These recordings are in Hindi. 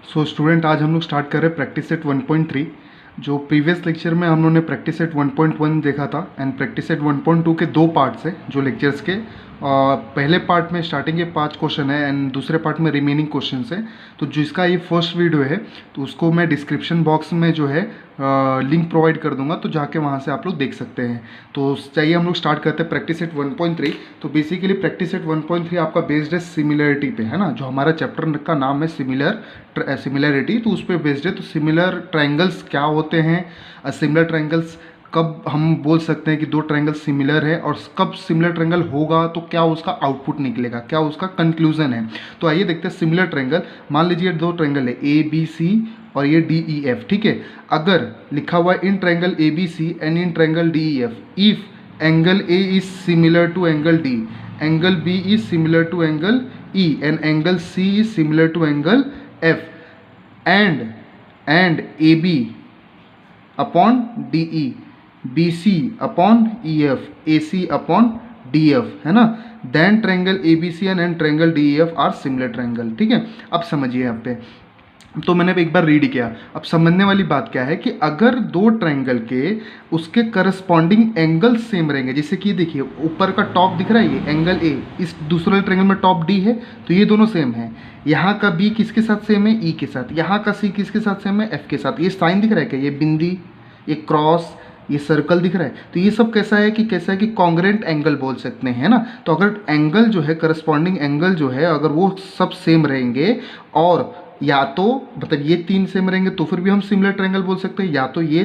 सो स्टूडेंट, आज हम लोग स्टार्ट कर रहे हैं प्रैक्टिस सेट 1.3। जो प्रीवियस लेक्चर में हम लोगों ने प्रैक्टिस सेट 1.1 देखा था एंड प्रैक्टिस सेट 1.2 के दो पार्ट्स है जो लेक्चर्स के। पहले पार्ट में स्टार्टिंग के 5 क्वेश्चन है एंड दूसरे पार्ट में रिमेनिंग क्वेश्चन है। तो जिसका ये फर्स्ट वीडियो है तो उसको मैं डिस्क्रिप्शन बॉक्स में जो है लिंक प्रोवाइड कर दूंगा, तो जाके वहाँ से आप लोग देख सकते हैं। तो चाहिए हम लोग स्टार्ट करते हैं प्रैक्टिस सेट 1.3। तो बेसिकली प्रैक्टिस सेट 1.3 आपका बेस्ड है सिमिलरिटी पे, है ना। जो हमारा चैप्टर का नाम है सिमिलरिटी, तो उस पर बेस्ड है। तो सिमिलर ट्रायंगल्स क्या होते हैं, सिमिलर ट्रायंगल्स कब हम बोल सकते हैं कि दो ट्रायंगल सिमिलर है, और कब सिमिलर ट्रायंगल होगा तो क्या उसका आउटपुट निकलेगा, क्या उसका कंक्लूजन है। तो आइए देखते हैं सिमिलर ट्रायंगल। मान लीजिए दो ट्रायंगल है ए बी सी और ये डी ई एफ, ठीक है। अगर लिखा हुआ है in triangle A B C and in triangle D E F, if angle A is similar to angle D, angle B is similar to angle E and angle C is similar to angle F, and A B upon D E, B C upon E F, A C upon D F, है ना। Then triangle A B C and triangle D F are similar triangle, ठीक है। अब समझिए यहाँ पे, तो मैंने एक बार रीड किया। अब समझने वाली बात क्या है कि अगर दो ट्रायंगल के उसके करस्पॉन्डिंग एंगल सेम रहेंगे, जैसे कि देखिए ऊपर का टॉप दिख रहा है ये एंगल ए, इस दूसरे ट्रायंगल में टॉप डी है, तो ये दोनों सेम है। यहाँ का बी किसके साथ सेम है, ई के साथ। यहाँ का सी किसके साथ सेम है, एफ के साथ। ये साइन दिख रहा है क्या, ये बिंदी, ये क्रॉस, ये सर्कल दिख रहा है। तो ये सब कैसा है कि कॉन्ग्रेंट एंगल बोल सकते हैं ना। तो अगर एंगल जो है, करस्पॉन्डिंग एंगल जो है, अगर वो सब सेम रहेंगे, और या तो मतलब ये तीन सेम रहेंगे तो फिर भी हम सिमिलर ट्रायंगल बोल सकते हैं, या तो ये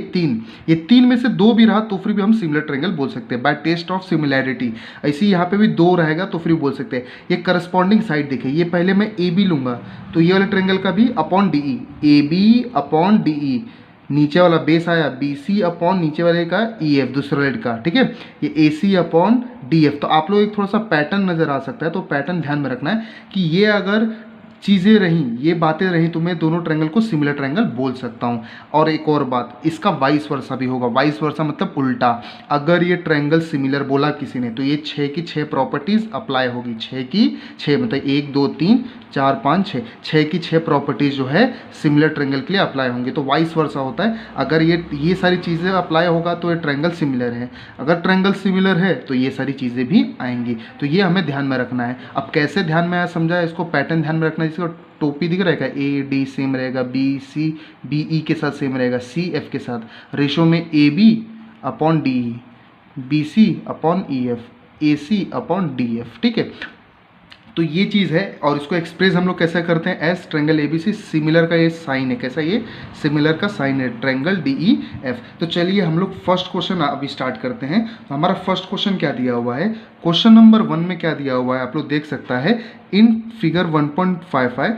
तीन में से दो भी रहा तो फिर भी हम सिमिलर ट्रायंगल बोल सकते हैं बाय टेस्ट ऑफ सिमिलैरिटी। ऐसे यहाँ पे भी दो रहेगा तो फिर भी बोल सकते हैं। ये करस्पॉन्डिंग साइड देखिए, ये पहले मैं ए बी लूँगा तो ये वाले ट्रायंगल का भी upon D E, A B upon D E, नीचे वाला बेस आया बी सी अपॉन नीचे वाले का ई एफ, दूसरे वाले का, ठीक है। ये ए सी अपॉन डी एफ। तो आप लोग एक थोड़ा सा पैटर्न नज़र आ सकता है, तो पैटर्न ध्यान में रखना है कि ये अगर चीज़ें रहीं, ये बातें रहीं, तो मैं दोनों ट्रायंगल को सिमिलर ट्रायंगल बोल सकता हूँ। और एक और बात, इसका वाइस वर्सा भी होगा। वाइस वर्सा मतलब उल्टा। अगर ये ट्रायंगल सिमिलर बोला किसी ने तो ये 6 की 6 प्रॉपर्टीज़ अप्लाई होगी। 6 की 6 मतलब 1 2 3 4 5 6, 6 की 6 प्रॉपर्टीज़ जो है सिमिलर ट्रायंगल के लिए अप्लाई होंगे। तो वाइस वर्सा होता है, अगर ये सारी चीज़ें अप्लाई होगा तो ये ट्रायंगल सिमिलर है, अगर ट्रायंगल सिमिलर है तो ये सारी चीज़ें भी आएंगी। तो ये हमें ध्यान में रखना है। अब कैसे ध्यान में आया समझा है, इसको पैटर्न ध्यान में रखना है। इसका टोपी दिख रहेगा, ए डी सेम रहेगा, बी सी बी ई के साथ सेम रहेगा, सी एफ के साथ। रेशो में A B upon D E, B C upon E F, A C upon D F, ठीक है। तो ये चीज़ है, और इसको एक्सप्रेस हम लोग कैसे करते हैं, as triangle A B C, similar का ये साइन है, कैसा ये सिमिलर का साइन है, ट्रायंगल डी ई एफ। तो चलिए हम लोग फर्स्ट क्वेश्चन अभी स्टार्ट करते हैं। तो हमारा फर्स्ट क्वेश्चन क्या दिया हुआ है, क्वेश्चन नंबर 1 में क्या दिया हुआ है आप लोग देख सकता है। In figure 1.55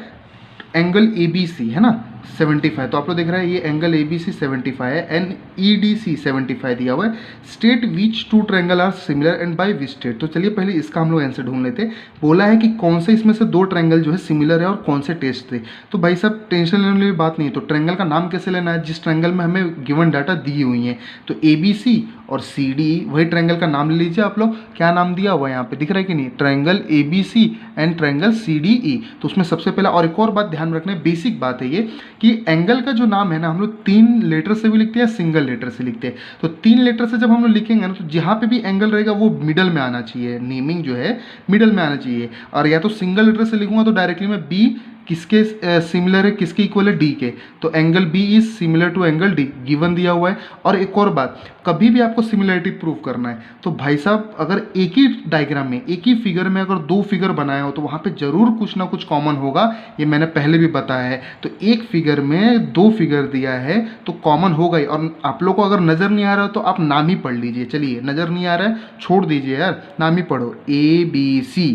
angle A B C है ना 75, तो आप लोग देख रहे हैं ये एंगल ए बी सी 75 है एंड ई डी सी 75 दिया हुआ है। State which two triangle are similar and by which state. तो चलिए पहले इसका हम लोग आंसर ढूंढ लेते हैं। बोला है कि कौन से इसमें से दो ट्रायंगल जो है सिमिलर है और कौन से टेस्ट थे। तो भाई साहब टेंशन लेने वाली बात नहीं है। तो ट्रायंगल का नाम कैसे लेना है, जिस ट्रायंगल में हमें गिवन डाटा दी हुई है। तो ए बी सी और सी डी, वही ट्रायंगल का नाम ले लीजिए आप लोग। क्या नाम दिया हुआ है यहाँ पे दिख रहा है कि नहीं, triangle A B C and triangle C D E. तो उसमें सबसे पहला, और एक और बात ध्यान रखना है, बेसिक बात है ये कि एंगल का जो नाम है ना, हम लोग 3 लेटर से भी लिखते हैं, सिंगल लेटर से लिखते हैं। तो 3 लेटर से जब हम लोग लिखेंगे ना, तो जहाँ पे भी एंगल रहेगा वो मिडल में आना चाहिए, नेमिंग जो है मिडल में आना चाहिए। और या तो सिंगल लेटर से लिखूंगा तो डायरेक्टली मैं बी किसके सिमिलर है, किसके इक्वल है, डी के। तो angle B is similar to angle D, given दिया हुआ है। और एक और बात, कभी भी आपको सिमिलरिटी प्रूव करना है तो भाई साहब अगर एक ही डायग्राम में, एक ही फिगर में अगर 2 फिगर बनाए हो तो वहाँ पे जरूर कुछ ना कुछ कॉमन होगा। ये मैंने पहले भी बताया है। तो एक फिगर में 2 फिगर दिया है तो कॉमन होगा ही। और आप लोग को अगर नज़र नहीं आ रहा हो तो आप नाम ही पढ़ लीजिए। चलिए नज़र नहीं आ रहा है छोड़ दीजिए यार, नाम ही पढ़ो, ए बी सी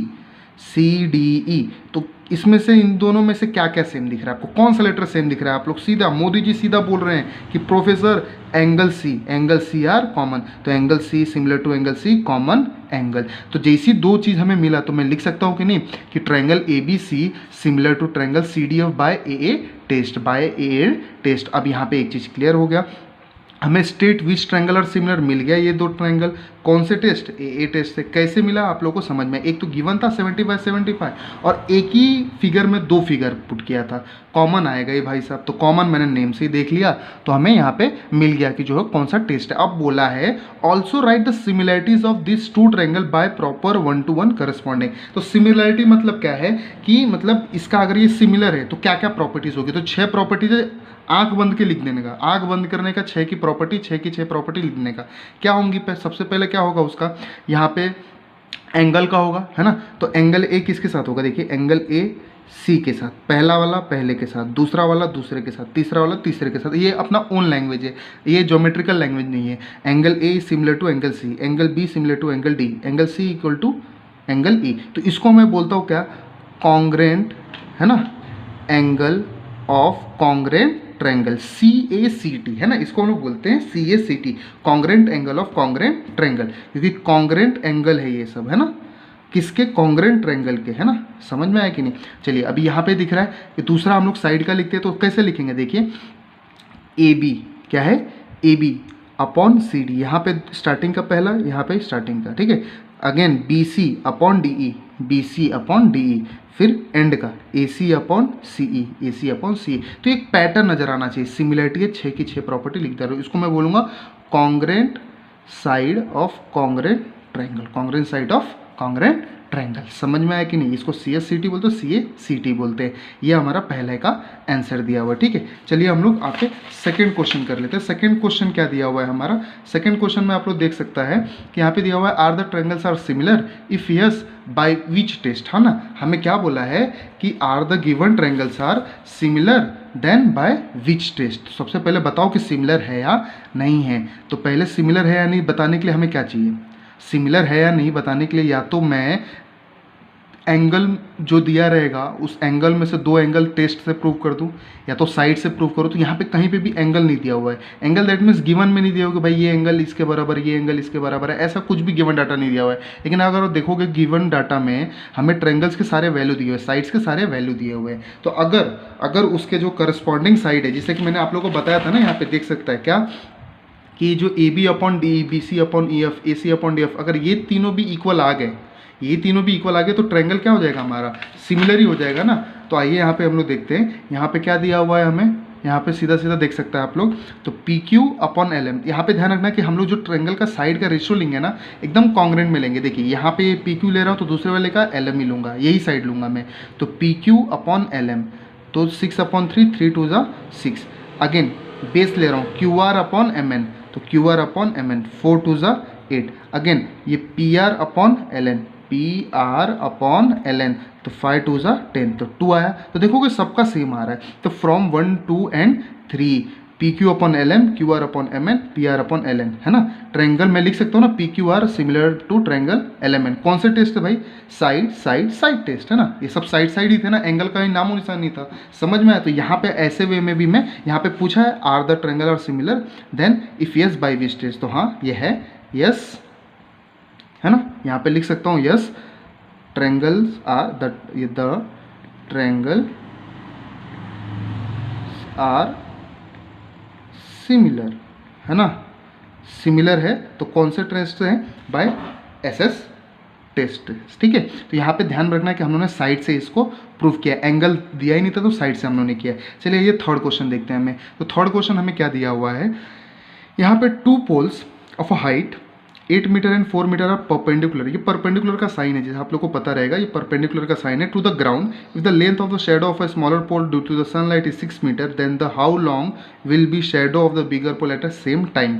सी डी ई। तो इसमें से इन दोनों में से क्या क्या सेम दिख रहा है आपको, कौन सा लेटर सेम दिख रहा है। आप लोग सीधा, मोदी जी सीधा बोल रहे हैं कि professor angle C are common. तो angle C similar to angle C, common angle. तो जैसी 2 चीज़ हमें मिला तो मैं लिख सकता हूँ कि नहीं कि triangle A B C similar to triangle C D F by A A test. अब यहाँ पे एक चीज़ क्लियर हो गया, हमें state which triangle are similar मिल गया, ये 2 ट्रायंगल। कौन से टेस्ट, ए टेस्ट से। कैसे मिला आप लोगों को समझ में, एक तो गिवन था 70/75 और एक ही फिगर में 2 फिगर पुट किया था, कॉमन आएगा ये भाई साहब। तो कॉमन मैंने नेम से ही देख लिया, तो हमें यहाँ पे मिल गया कि जो है कौन सा टेस्ट है। अब बोला है also write the similarities of this two triangle by proper 1-to-1 corresponding. तो सिमिलरिटी मतलब क्या है कि मतलब इसका अगर ये सिमिलर है तो क्या क्या प्रॉपर्टीज होगी, तो 6 प्रॉपर्टीज है, आंख बंद के लिख देने का, आंख बंद करने का 6 की प्रॉपर्टी, 6 की 6 प्रॉपर्टी लिख देने का। क्या होंगी, सबसे पहले क्या होगा उसका, यहाँ पे एंगल का होगा, है ना। तो एंगल ए किसके साथ होगा, देखिए एंगल ए सी के साथ, पहला वाला पहले के साथ, दूसरा वाला दूसरे के साथ, तीसरा वाला तीसरे के साथ। ये अपना ओन लैंग्वेज है, ये ज्योमेट्रिकल लैंग्वेज नहीं है। Angle A similar to angle C, angle B similar to angle D, angle C equal to angle E. तो इसको मैं बोलता हूँ क्या, कॉन्ग्रेंट, है ना, angle of congruent triangle, CACT, है ना, इसको हम लोग बोलते हैं CACT, congruent angle of congruent triangle, क्योंकि कॉन्ग्रेंट एंगल है ये सब, है ना, किसके, कॉन्ग्रेंट ट्रायंगल के, है ना। समझ में आया कि नहीं। चलिए अभी यहाँ पे दिख रहा है कि दूसरा हम लोग साइड का लिखते हैं, तो कैसे लिखेंगे, देखिए AB क्या है, AB अपॉन CD, यहाँ पे स्टार्टिंग का पहला, यहाँ पे स्टार्टिंग का, ठीक है। Again BC upon DE, BC upon DE, फिर एंड का AC upon CE, AC upon CE। तो एक पैटर्न नजर आना चाहिए, सिमिलरिटी है, 6 की 6 प्रॉपर्टी लिख दे रहा हूँ। इसको मैं बोलूँगा congruent side of congruent triangle, congruent side of congruent triangle. समझ में आया कि नहीं। इसको CSCT बोलते हैं, CACT बोलते हैं। ये हमारा पहले का आंसर दिया हुआ है, ठीक है। चलिए हम लोग आके सेकंड क्वेश्चन कर लेते हैं। सेकंड क्वेश्चन क्या दिया हुआ है हमारा, सेकंड क्वेश्चन में आप लोग देख सकता है कि यहाँ पे दिया हुआ है are the triangles are similar, if yes by which test, है ना। हमें क्या बोला है कि are the given triangles are similar then by which test. तो सबसे पहले बताओ कि सिमिलर है या नहीं है। तो पहले सिमिलर है या नहीं बताने के लिए हमें क्या चाहिए, सिमिलर है या नहीं बताने के लिए या तो मैं एंगल जो दिया रहेगा उस एंगल में से 2 एंगल टेस्ट से प्रूव कर दूं, या तो साइड से प्रूव करूं। तो यहाँ पे कहीं पे भी एंगल नहीं दिया हुआ है, एंगल दैट मीन्स गिवन में नहीं दिया हुआ कि भाई ये एंगल इसके बराबर, ये एंगल इसके बराबर है, ऐसा कुछ भी गिवन डाटा नहीं दिया हुआ है। लेकिन अगर आप देखोगे गिवन डाटा में हमें ट्रायंगल्स के सारे वैल्यू दिए हुए हैं, साइड्स के सारे वैल्यू दिए हुए हैं। तो अगर उसके जो करस्पॉन्डिंग साइड है, जैसे कि मैंने आप लोगों को बताया था ना, यहाँ पे देख सकता है क्या कि जो AB upon DE, BC upon EF, AC upon DF, अगर ये तीनों भी इक्वल आ गए, ये तीनों भी इक्वल आ गए, तो ट्रायंगल क्या हो जाएगा हमारा, सिमिलर ही हो जाएगा ना। तो आइए यहाँ पे हम लोग देखते हैं, यहाँ पे क्या दिया हुआ है हमें, यहाँ पे सीधा सीधा देख सकता है आप लोग। तो PQ अपॉन LM, यहाँ पे ध्यान रखना कि हम लोग जो ट्रायंगल का साइड का रेशियो लेंगे ना, एकदम कॉन्ग्रेंट में लेंगे। देखिए यहाँ पे PQ ले रहा हूँ तो दूसरे वाले का LM ही लूँगा, यही साइड लूँगा मैं। तो PQ अपॉन LM, तो 6 अपॉन 3, 3 2 जा 6। अगेन बेस ले रहा हूँ QR अपॉन MN, तो QR अपॉन MN, 4 2 जा 8। अगेन ये PR upon LN, PR upon LN, तो 5 2 जा 10, तो 2 आया। तो देखोगे सबका सेम आ रहा है। तो from 1 2 and 3, PQ upon LM, QR upon MN, PR upon LN, है ना। ट्रायंगल मैं लिख सकता हूँ ना, PQR similar to triangle LMN। कौन से टेस्ट है भाई, साइड साइड साइड टेस्ट, है ना। ये सब साइड साइड ही थे ना, एंगल का ही नामो निशान नहीं था। समझ में आया। तो यहाँ पे ऐसे वे में भी मैं यहाँ पे पूछा है are the triangle are similar then if yes by which test, तो हाँ ये है यस, है ना। यहाँ पे लिख सकता हूँ yes, triangles are the triangle are similar, है ना, सिमिलर है। तो कौन से टेस्ट हैं, बाय SS टेस्ट, ठीक है। तो यहाँ पे ध्यान रखना कि हम लोगों ने साइड से इसको प्रूव किया, एंगल दिया ही नहीं था तो साइड से हम लोगों ने किया। चलिए ये थर्ड क्वेश्चन देखते हैं हमें। तो थर्ड क्वेश्चन हमें क्या दिया हुआ है, यहाँ पे 2 poles of a height 8 metre and 4 metre are perpendicular. ये परपेंडिकुलर का साइन है, जैसे आप लोग को पता रहेगा, ये परपेंडिकुलर का साइन है to the ground. If the length of the shadow of a smaller pole due to the sunlight is 6 metre, then the how long will be shadow of the bigger pole at the same time.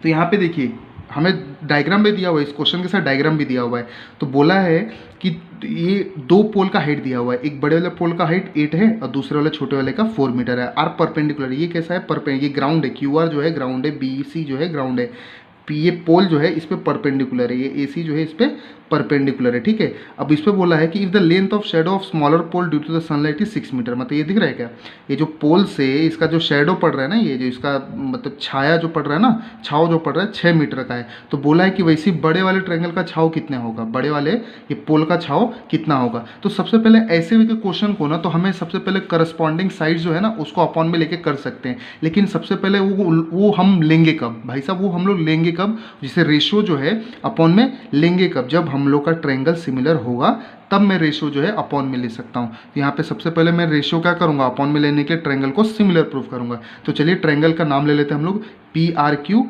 तो यहाँ पे देखिए हमें डायग्राम भी दिया हुआ है, इस क्वेश्चन के साथ डायग्राम भी दिया हुआ है। तो बोला है कि ये 2 पोल का हाइट दिया हुआ है, एक बड़े वाले पोल का हाइट 8 है और दूसरे वाले छोटे वाले का 4 मीटर है। आर परपेंडिकुलर, ये कैसा है, ये ग्राउंड है, QR जो है ग्राउंड है, BC जो है ग्राउंड है, ये पोल जो है इस पे परपेंडिकुलर है, ये AC जो है इस पे परपेंडिकुलर है, ठीक है। अब इस पे बोला है कि if the length of shadow of smaller pole due to the sunlight is 6 metre, मतलब ये दिख रहा है क्या, ये जो पोल से इसका जो शेडो पड़ रहा है ना, ये जो इसका मतलब छाया जो पड़ रहा है ना, छाव जो पड़ रहा है 6 मीटर का है। तो बोला है कि वैसे बड़े वाले ट्रायंगल का छाव कितना होगा, बड़े वाले ये पोल का छाव कितना होगा। तो सबसे पहले ऐसे के क्वेश्चन को ना, तो हमें सबसे पहले करस्पॉन्डिंग साइड जो है ना उसको अपॉन में लेके कर सकते हैं। लेकिन सबसे पहले वो हम लेंगे कब भाई साहब, वो हम लोग लेंगे लेंगे कब, जिसे रेशो जो है अपॉन में लेंगे कब, जब हम लोग का ट्रायंगल सिमिलर होगा तब मैं रेशो जो है अपॉन में ले सकता हूँ। तो यहाँ पे सबसे पहले मैं रेशो क्या करूँगा, अपॉन में लेने के ट्रायंगल को सिमिलर प्रूफ करूँगा। तो चलिए ट्रायंगल का नाम ले लेते हैं हम लोग PRQ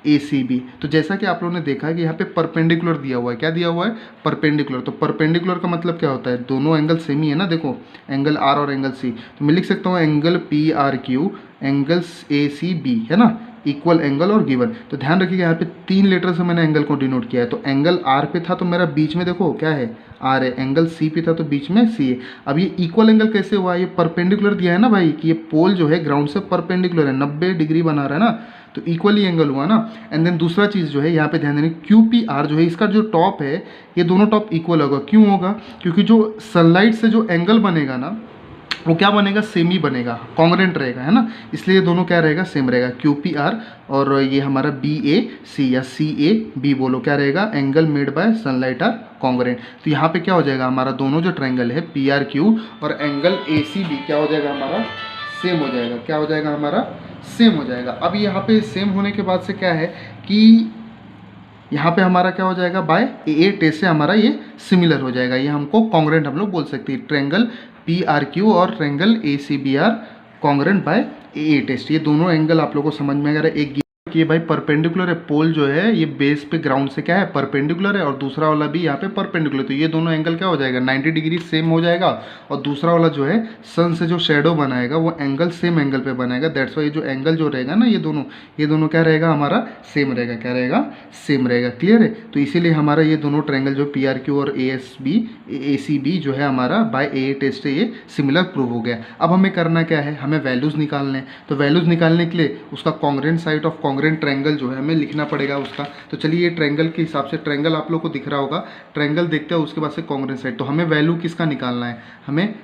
ACB। तो जैसा कि आप लोगों ने देखा है कि यहाँ पे परपेंडिकुलर दिया हुआ है, क्या दिया हुआ है, परपेंडिकुलर। तो परपेंडिकुलर का मतलब क्या होता है, दोनों एंगल सेम ही है ना, देखो एंगल R और एंगल C। तो मैं लिख सकता हूँ एंगल PRQ एंगल ACB, है ना, इक्वल एंगल और गिवन। तो ध्यान रखिएगा यहाँ पे 3 लेटर से मैंने एंगल को डिनोट किया है। तो एंगल R पे था तो मेरा बीच में देखो क्या है, R है। एंगल C पे था तो बीच में C है। अब ये इक्वल एंगल कैसे हुआ, ये परपेंडिकुलर दिया है ना भाई, कि ये पोल जो है ग्राउंड से परपेंडिकुलर है, 90 डिग्री बना रहा है ना, तो इक्वली एंगल हुआ ना। एंड देन दूसरा चीज़ जो है यहाँ पे ध्यान देने, QPR जो है इसका जो टॉप है, ये दोनों टॉप इक्वल होगा। क्यों होगा, क्योंकि जो सनलाइट से जो एंगल बनेगा ना वो क्या बनेगा, सेम ही बनेगा, कॉन्ग्रेंट रहेगा, है ना, इसलिए दोनों क्या रहेगा, सेम रहेगा। QPR और ये हमारा BAC या CAB बोलो, क्या रहेगा, angle made by sunlight are congruent. तो यहाँ पे क्या हो जाएगा, हमारा दोनों जो ट्रायंगल है PRQ और एंगल ACB क्या हो जाएगा, हमारा सेम हो जाएगा। क्या हो जाएगा, हमारा सेम हो जाएगा। अब यहाँ पे सेम होने के बाद से क्या है कि यहाँ पे हमारा क्या हो जाएगा, बाय ए टेस्ट से हमारा ये सिमिलर हो जाएगा, ये हमको कॉन्ग्रेंट हम लोग बोल सकते हैं। ट्रायंगल PRQ और triangle ACB are congruent by A test. ये दोनों एंगल आप लोगों को समझ में अगर एक कि भाई परपेंडिकुलर है, पोल जो है ये बेस पे ग्राउंड से क्या है, परपेंडिकुलर है, और दूसरा वाला भी यहाँ पे परपेंडिकुलर। तो ये दोनों एंगल क्या हो जाएगा, 90 डिग्री सेम हो जाएगा। और दूसरा वाला जो है सन से जो शेडो बनाएगा वो एंगल सेम एंगल पे बनाएगा। दैट्स वाई जो एंगल जो रहेगा ना, ये दोनों क्या रहेगा, हमारा सेम रहेगा। क्या रहेगा, सेम रहेगा। क्लियर है। तो इसीलिए हमारा ये दोनों ट्रायंगल जो PRQ और ACB जो है हमारा बाय ए टेस्ट से ये सिमिलर प्रूव हो गया। अब हमें करना क्या है, हमें वैल्यूज़ निकालने हैं। तो वैल्यूज़ निकालने के लिए उसका congruent side of congruent triangle जो है हमें लिखना पड़ेगा उसका। तो चलिए ये ट्रायंगल के हिसाब से, ट्रायंगल आप लोग को दिख रहा होगा, ट्रायंगल देखते हैं उसके बाद से कॉन्ग्रेंट साइड। तो हमें वैल्यू किसका निकालना है, हमें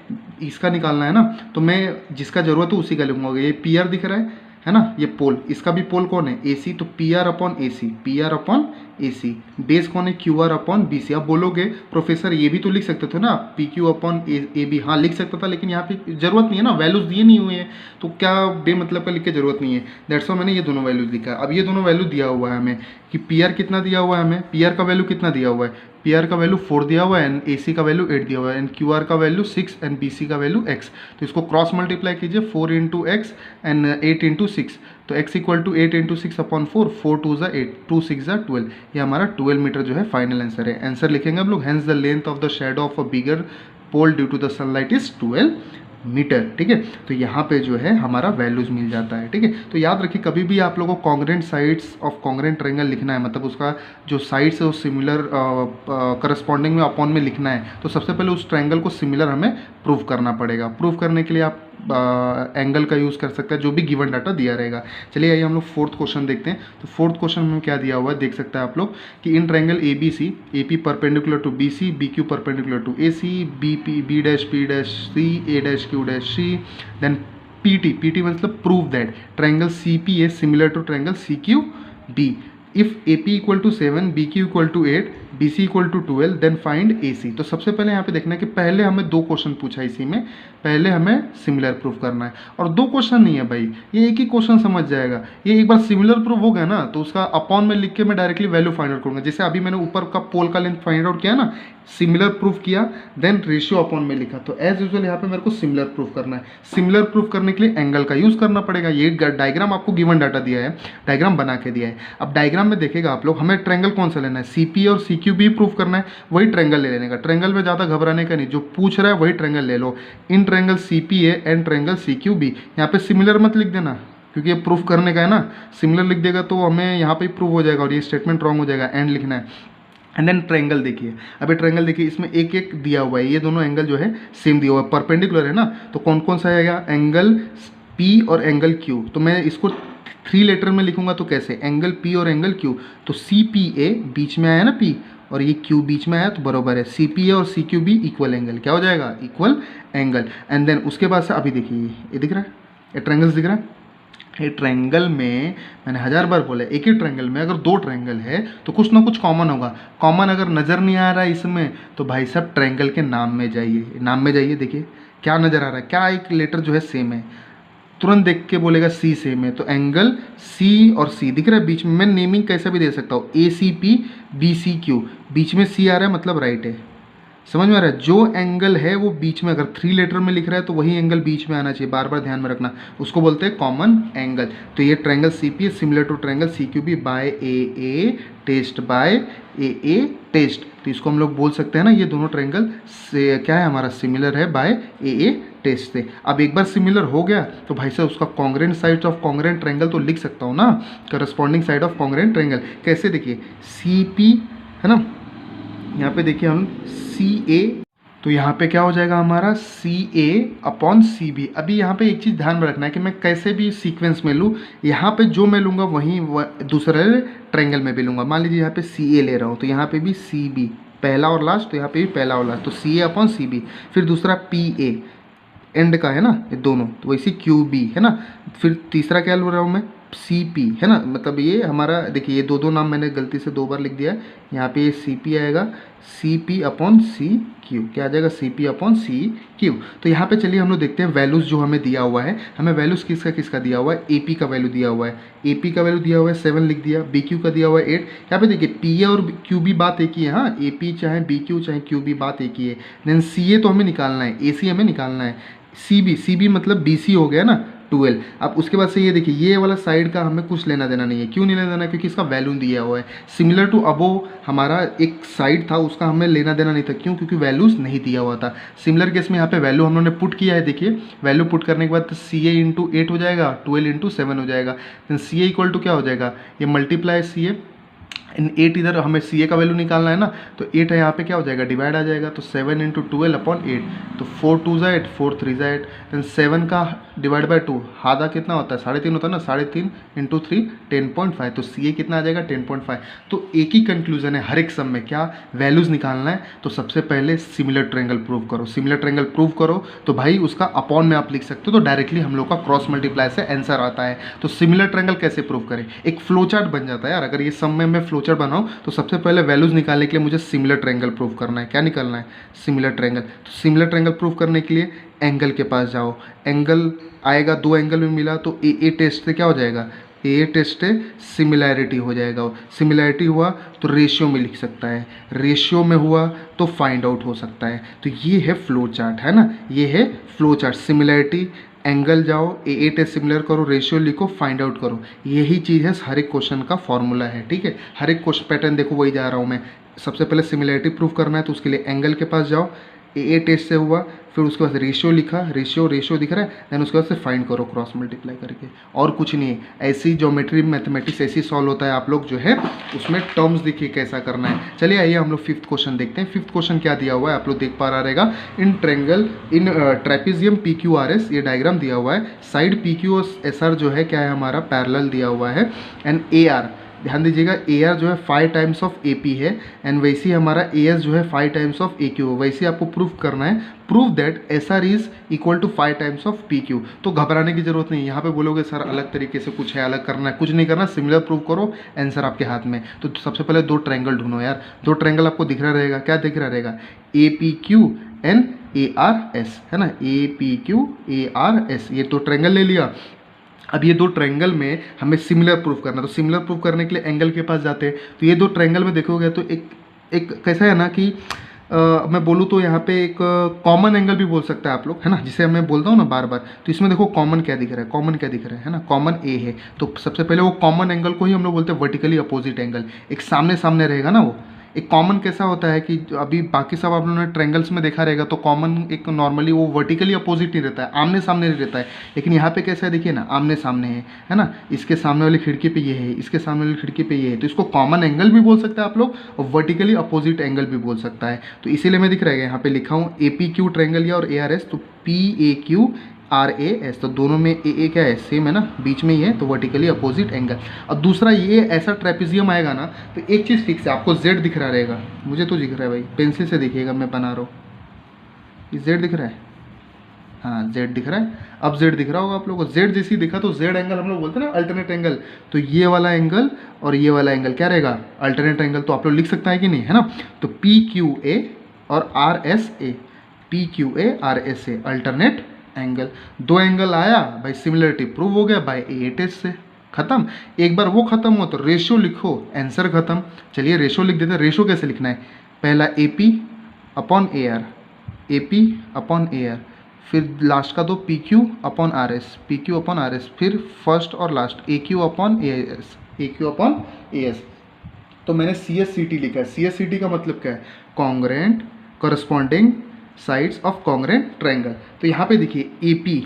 इसका निकालना है ना। तो मैं जिसका जरूरत है उसी का लिखूंगा। ये PR दिख रहा है ना, ये पोल, इसका भी पोल कौन है, AC। तो PR upon AC, PR upon AC। Base कौन है, QR अपॉन BC। आप बोलोगे प्रोफेसर ये भी तो लिख सकते थे ना, PQ अपॉन AB। हाँ लिख सकता था, लेकिन यहाँ पे जरूरत नहीं है ना, वैल्यूज दिए नहीं हुए हैं, तो क्या बेमतलब का लिख के जरूरत नहीं है। दैट्स वाई मैंने ये दोनों वैल्यूज लिखा है। अब ये दोनों वैल्यू दिया हुआ है हमें कि PR कितना दिया हुआ है, हमें PR का वैल्यू कितना दिया हुआ है, PR का वैल्यू 4 दिया हुआ है, एंड AC का वैल्यू 8 दिया हुआ है, एंड QR का वैल्यू 6 एंड BC का वैल्यू x। तो इसको क्रॉस मल्टीप्लाई कीजिए, 4 इंटू एक्स एंड 8 इंटू 6। तो x equal to 8 into 6 upon 4, 4 2 ज़ा 8, 2 6 ज़ा 12। ये हमारा 12 मीटर जो है फाइनल आंसर है। आंसर लिखेंगे हम लोग, hence the length of the shadow of a bigger pole due to the sunlight is 12 metre. ठीक है। तो यहाँ पे जो है हमारा वैल्यूज मिल जाता है। ठीक है। तो याद रखिए कभी भी आप लोगों को congruent sides of congruent triangle लिखना है, मतलब उसका जो साइड्स है वो सिमिलर करस्पॉन्डिंग में अपॉन में लिखना है, तो सबसे पहले उस ट्रायंगल को सिमिलर हमें प्रूव करना पड़ेगा। प्रूव करने के लिए आप एंगल का यूज़ कर सकते हैं, जो भी गिवन डाटा दिया रहेगा। चलिए आइए हम लोग फोर्थ क्वेश्चन देखते हैं। तो फोर्थ क्वेश्चन में क्या दिया हुआ है देख सकते हैं आप लोग कि in triangle ABC, AP perpendicular to BC, BQ perpendicular to AC, BP, B dash P dash C, A dash Q dash C, then PT मतलब prove that triangle CP is similar to triangle CQB. If AP equal to 7, BQ equal to 8, BC equal to 12, देन फाइंड AC। तो सबसे पहले यहाँ पे देखना है कि पहले हमें 2 क्वेश्चन पूछा इसी में, पहले हमें सिमिलर प्रूफ करना है। और 2 क्वेश्चन नहीं है भाई, ये एक ही क्वेश्चन समझ जाएगा। ये एक बार सिमिलर प्रूफ हो गया ना, तो उसका अपॉन में लिख के मैं डायरेक्टली वैल्यू फाइंड आउट करूँगा। जैसे अभी मैंने ऊपर का पोल का लेंथ फाइंड आउट किया ना, सिमिलर प्रूफ किया, देन रेशियो अपॉन में लिखा। तो एज यूजुअल यहाँ पे मेरे को सिमिलर प्रूफ करना है। सिमिलर प्रूफ करने के लिए एंगल का यूज़ करना पड़ेगा। ये डायग्राम आपको गिवन डाटा दिया है, डायग्राम बना के दिया है। अब डायग्राम में देखेगा आप लोग, हमें ट्रायंगल कौन सा लेना है, CP और CQB प्रूफ करना है, वही ट्रायंगल ले लेने का। ट्रायंगल में ज़्यादा घबराने का नहीं, जो पूछ रहा है वही ट्रायंगल ले लो। In triangle CPA and triangle CQB। यहाँ पे सिमिलर मत लिख देना, क्योंकि ये प्रूफ करने का है ना। सिमिलर लिख देगा तो हमें यहाँ पे प्रूफ हो जाएगा और ये स्टेटमेंट रॉन्ग हो जाएगा। एंड लिखना है। एंड देन ट्रायंगल देखिए, अभी ट्रायंगल देखिए, इसमें एक एक दिया हुआ है, ये दोनों एंगल जो है सेम दिया हुआ है, परपेंडिकुलर है ना। तो कौन कौन सा आएगा, एंगल P और एंगल Q। तो मैं इसको 3 लेटर में लिखूंगा तो कैसे, एंगल P और एंगल Q। तो CPA बीच में आया ना P, और ये Q बीच में आया, तो बराबर है। CPA और CQB इक्वल एंगल, क्या हो जाएगा, इक्वल एंगल। एंड देन उसके बाद से अभी देखिए ये दिख रहा है, ये ट्रायंगल्स दिख रहा है। ये ट्रायंगल में मैंने 1000 बार बोला, एक ही ट्रायंगल में अगर 2 ट्रायंगल है तो कुछ ना कुछ कॉमन होगा। कॉमन अगर नज़र नहीं आ रहा है इसमें, तो भाई साहब ट्रायंगल के नाम में जाइए, नाम में जाइए, देखिए क्या नज़र आ रहा है, क्या एक लेटर जो है सेम है। तुरंत देख के बोलेगा सी सेम है, तो एंगल सी और सी दिख रहा है बीच में। मैं नेमिंग कैसा भी दे सकता हूँ, A C P B C Q, बीच में सी आ रहा है मतलब राइट है। समझ में आ रहा है, जो एंगल है वो बीच में, अगर 3 लेटर में लिख रहा है तो वही एंगल बीच में आना चाहिए, बार बार ध्यान में रखना, उसको बोलते हैं कॉमन एंगल। तो ये triangle C P similar to triangle C Q B by A A test, by A A test. तो इसको हम लोग बोल सकते हैं ना, ये दोनों ट्रायंगल से क्या है हमारा, सिमिलर है बाय ए ए टेस्ट से। अब एक बार सिमिलर हो गया तो भाई साहब उसका congruent side of congruent triangle तो लिख सकता हूँ ना, corresponding side of congruent triangle. कैसे, देखिए सी पी है ना, यहाँ पे देखिए हम सी ए, तो यहाँ पे क्या हो जाएगा हमारा सी ए अपॉन सी बी। अभी यहाँ पे एक चीज़ ध्यान में रखना है कि मैं कैसे भी सीक्वेंस में लूँ, यहाँ पे जो मैं लूँगा वहीं दूसरे ट्रायंगल में भी लूँगा। मान लीजिए यहाँ पे सी ए ले रहा हूँ तो यहाँ पे भी सी बी, पहला और लास्ट, तो यहाँ पे भी पहला और लास्ट, तो सी ए अपॉन सी बी। फिर दूसरा पी ए एंड का है ना ये दोनों, तो वैसे क्यू बी है ना। फिर तीसरा क्या बोल रहा हूँ मैं, सी पी है ना, मतलब ये हमारा देखिए ये दो नाम मैंने गलती से 2 बार लिख दिया है। यहाँ पे ये सी पी आएगा, C P upon C Q, क्या आ जाएगा C P upon C Q. तो यहाँ पे चलिए हम लोग देखते हैं वैल्यूज़ जो हमें दिया हुआ है, हमें वैल्यूज़ किसका किसका दिया हुआ है। ए पी का वैल्यू दिया हुआ है, ए पी का वैल्यू दिया हुआ है 7 लिख दिया, बी क्यू का दिया हुआ है 8। यहाँ पे देखिए पी ए और क्यू बी बात एक ही है, हाँ ए पी चाहे बी क्यू चाहे क्यू बी बात एक ही है। देन सी ए तो हमें निकालना है, ए सी हमें निकालना है, सी बी मतलब बी सी हो गया ना 12। अब उसके बाद से ये देखिए ये वाला साइड का हमें कुछ लेना देना नहीं है, क्यों नहीं लेना देना, क्योंकि इसका वैल्यू दिया हुआ है। सिमिलर टू अबो हमारा एक साइड था उसका हमें लेना देना नहीं था, क्यों, क्योंकि वैल्यूज़ नहीं दिया हुआ था। सिमिलर केस में यहाँ पे वैल्यू हम लोगों ने पुट किया है, देखिए वैल्यू पुट करने के बाद सी ए इंटू 8 हो जाएगा, 12 इंटू 7 हो जाएगा। Then C A equal to क्या हो जाएगा, ये मल्टीप्लाई सी ए इन 8, इधर हमें सी ए का वैल्यू निकालना है ना, तो 8 है यहाँ पे क्या हो जाएगा, डिवाइड आ जाएगा, तो 7 इंटू 12 अपॉन 8, तो 4 2 ज़ा 8, 4 3 ज़ा 8। देन 7 का डिवाइड बाय 2 आधा कितना होता है, 3.5 होता है ना, 3.5 इंटू 3 10.5, तो सी ए कितना आ जाएगा 10.5। तो एक ही कंक्लूजन है हर एक सम में, क्या वैल्यूज़ निकालना है। तो सबसे पहले सिमिलर ट्रायंगल प्रूव करो, सिमिलर ट्रायंगल प्रूव करो तो भाई उसका अपॉन में आप लिख सकते हो, तो डायरेक्टली हम लोग का क्रॉस मल्टीप्लाई से आंसर आता है। तो सिमिलर ट्रायंगल कैसे प्रूव करें, एक फ्लो चार्ट बन जाता है यार। अगर ये सम में मैं फ्लो चार्ट बनाऊँ तो सबसे पहले वैल्यूज़ निकालने के लिए मुझे सिमिलर ट्रायंगल प्रूव करना है। क्या निकालना है, सिमिलर ट्रायंगल। तो सिमिलर ट्रायंगल प्रूव करने के लिए एंगल के पास जाओ, एंगल आएगा, 2 एंगल में मिला तो ए ए टेस्ट से क्या हो जाएगा, ए टेस्ट से सिमिलैरिटी हो जाएगा, सिमिलैरिटी हुआ तो रेशियो में लिख सकता है, रेशियो में हुआ तो फाइंड आउट हो सकता है। तो ये है फ्लो चार्ट है ना, ये है फ्लो चार्ट। सिमिलैरिटी, एंगल जाओ, ए टेस्ट सिमिलर करो, रेशियो लिखो, फाइंड आउट करो, यही चीज़ है हर एक क्वेश्चन का फॉर्मूला है। ठीक है, हर एक क्वेश्चन पैटर्न देखो वही जा रहा हूँ मैं। सबसे पहले सिमिलैरिटी प्रूव करना है तो उसके लिए एंगल के पास जाओ, ए टेस्ट से हुआ, फिर उसके बाद रेशियो लिखा, रेशियो दिख रहा है, देन उसके बाद से फाइंड करो क्रॉस मल्टीप्लाई करके, और कुछ नहीं है। ऐसी ज्योमेट्री मैथमेटिक्स ऐसी सॉल्व होता है, आप लोग जो है उसमें टर्म्स देखिए कैसा करना है। चलिए आइए हम लोग 5th क्वेश्चन देखते हैं। 5th क्वेश्चन क्या दिया हुआ है आप लोग देख पा रहा रहेगा, in triangle in trapezium P Q R S, ये डायग्राम दिया हुआ है, side P Q S R जो है क्या है हमारा पैरेलल दिया हुआ है, एंड ए आर ध्यान दीजिएगा, ए आर जो है 5 टाइम्स ऑफ ए पी है, एंड वैसे ही हमारा ए एस जो है 5 टाइम्स ऑफ ए क्यू, वैसे आपको प्रूफ करना है, prove that S R is equal to 5 times of P Q. तो घबराने की जरूरत नहीं, यहाँ पे बोलोगे सर अलग तरीके से कुछ है, अलग करना है, कुछ नहीं करना, सिमिलर प्रूव करो, आंसर आपके हाथ में। तो सबसे पहले 2 ट्रायंगल ढूंढो यार, 2 ट्रायंगल आपको दिख रहा रहेगा, क्या दिख रहा रहेगा, A P Q and A R S है ना, A P Q A R S, ये 2 ट्रायंगल ले लिया। अब ये 2 ट्रायंगल में हमें सिमिलर प्रूफ करना है, तो सिमिलर प्रूफ करने के लिए एंगल के पास जाते हैं। तो ये 2 ट्रायंगल में देखोगे तो एक कैसा है ना कि मैं बोलूँ तो यहाँ पे एक कॉमन एंगल भी बोल सकता है आप लोग, है ना, जिसे मैं बोलता हूँ ना बार बार। तो इसमें देखो कॉमन क्या दिख रहा है, कॉमन क्या दिख रहा है ना, कॉमन ए है। तो सबसे पहले वो कॉमन एंगल को ही हम लोग बोलते हैं वर्टिकली अपोजिट एंगल, एक सामने सामने रहेगा ना वो। एक कॉमन कैसा होता है कि अभी बाकी सब आप लोगों ने ट्रायंगल्स में देखा रहेगा, तो कॉमन एक नॉर्मली वो वर्टिकली अपोजिट नहीं रहता है, आमने सामने नहीं रहता है। लेकिन यहाँ पे कैसा है देखिए ना, आमने सामने है ना, इसके सामने वाली खिड़की पे ये है, इसके सामने वाली खिड़की पे ये है, तो इसको कॉमन एंगल भी बोल सकते हैं आप लोग, और वर्टिकली अपोजिट एंगल भी बोल सकता है। तो इसीलिए मैं दिख रहा है यहाँ पे लिखा हूँ ए पी क्यू ट्रायंगल या और ए आर एस, तो P A Q R A S, तो दोनों में ए क्या है, सेम है ना, बीच में ही है, तो वर्टिकली अपोजिट एंगल। अब दूसरा ये ऐसा ट्रेपेजियम आएगा ना, तो एक चीज़ फिक्स है, आपको जेड दिख रहा रहेगा, मुझे तो दिख रहा है भाई, पेंसिल से देखिएगा मैं बना रहा हूँ, ये जेड दिख रहा है, हाँ जेड दिख रहा है। अब जेड दिख रहा होगा आप लोगों को, जेड जैसी दिखा तो जेड एंगल हम लोग बोलते हैं ना अल्टरनेट एंगल, तो ये वाला एंगल और ये वाला एंगल क्या रहेगा, अल्टरनेट एंगल। तो आप लोग लिख सकता है कि नहीं, है ना। तो पी क्यू ए और R S A, P Q A R S A alternate angle, दो एंगल आया भाई, सिमिलरिटी प्रूव हो गया बाय ए टेस्ट से, खत्म। एक बार वो खत्म हो तो रेशियो लिखो, आंसर खत्म। चलिए रेशियो लिख देते हैं। रेशियो कैसे लिखना है, पहला ए P upon A R, A P upon A R, फिर लास्ट का दो P Q upon R S, P Q upon R S, फिर फर्स्ट और last A Q upon A S, A Q upon A S. तो मैंने सी एस सी टी लिखा है। सी एस सी टी का मतलब क्या है, congruent corresponding sides of congruent triangle. तो यहाँ पे देखिए ए पी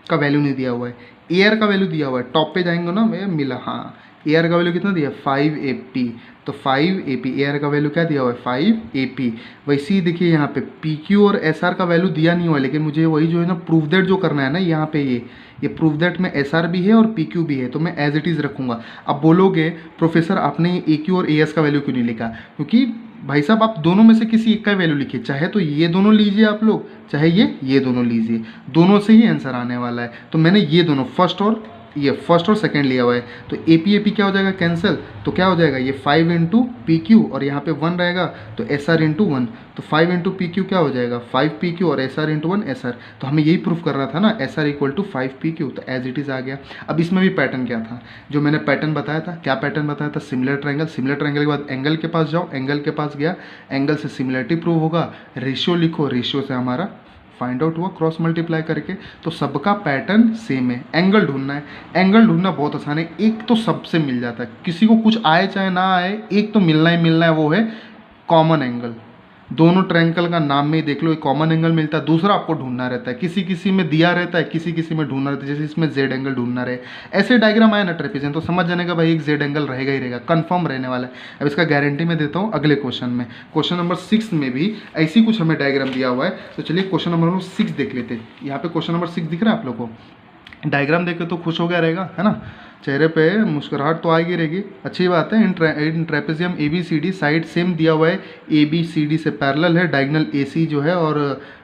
का वैल्यू नहीं दिया हुआ है, ए आर का वैल्यू दिया हुआ है। टॉप पे जाएंगे ना, मैं मिला, हाँ ए आर का वैल्यू कितना दिया, 5 ए पी। तो 5 ए पी, ए आर का वैल्यू क्या दिया हुआ है, 5 ए पी। वैसे ही देखिए यहाँ पे पी क्यू और एस आर का वैल्यू दिया नहीं हुआ, लेकिन मुझे वही जो है ना प्रूफ दैट जो करना है ना, यहाँ पे ये प्रूफ दैट में एस आर भी है और पी क्यू भी है, तो मैं एज इट इज़ रखूँगा। अब बोलोगे प्रोफेसर आपने ए क्यू और ए एस का वैल्यू क्यों नहीं लिखा, क्योंकि भाई साहब आप दोनों में से किसी एक का वैल्यू लिखिए, चाहे तो ये दोनों लीजिए आप लोग, चाहे ये दोनों लीजिए, दोनों से ही आंसर आने वाला है। तो मैंने ये दोनों फर्स्ट और सेकंड लिया हुआ है। तो ए पी क्या हो जाएगा, कैंसिल। तो क्या हो जाएगा, ये 5 इंटू पी क्यू और यहाँ पे 1 रहेगा, तो एस आर इंटू 1। तो 5 इंटू पी क्यू क्या हो जाएगा, 5 पी क्यू और S R into 1 S R. तो हमें यही प्रूफ कर रहा था ना, S R equal to 5 P Q, तो एज इट इज़ आ गया। अब इसमें भी पैटर्न क्या था, जो मैंने पैटर्न बताया था, क्या पैटर्न बताया था, सिमिलर ट्रायंगल। सिमिलर ट्रायंगल के बाद एंगल के पास जाओ, एंगल के पास गया, एंगल से सिमिलरिटी प्रूव होगा, रेशियो लिखो, रेशियो से हमारा फाइंड आउट हुआ क्रॉस मल्टीप्लाई करके। तो सबका पैटर्न सेम है। एंगल ढूंढना है, एंगल ढूंढना बहुत आसान है, एक तो सबसे मिल जाता है, किसी को कुछ आए चाहे ना आए, एक तो मिलना ही मिलना है, वो है कॉमन एंगल। दोनों ट्रायंगल का नाम में ही देख लो, एक कॉमन एंगल मिलता है, दूसरा आपको ढूंढना रहता है, किसी किसी में दिया रहता है, किसी किसी में ढूंढना रहता है, जैसे इसमें जेड एंगल ढूंढना रहे। ऐसे डायग्राम आया ना ट्रेपेजियन, तो समझ जाने का भाई एक जेड एंगल रहेगा ही रहेगा, कंफर्म रहने वाला है। अब इसका गारंटी मैं देता हूँ अगले क्वेश्चन में। क्वेश्चन नंबर 6 में भी ऐसी कुछ हमें डायग्राम दिया हुआ है। तो चलिए क्वेश्चन नंबर 6 देख लेते हैं। यहाँ पे क्वेश्चन नंबर 6 दिख रहा है आप लोग को, डायग्राम देख के तो खुश हो गया रहेगा, है ना, चेहरे पे मुस्कुराहट तो आएगी रहेगी, अच्छी बात है। In trapezium A B C D side same दिया हुआ है, ए बी सी डी से पैरेलल है, डायगोनल ए सी जो है और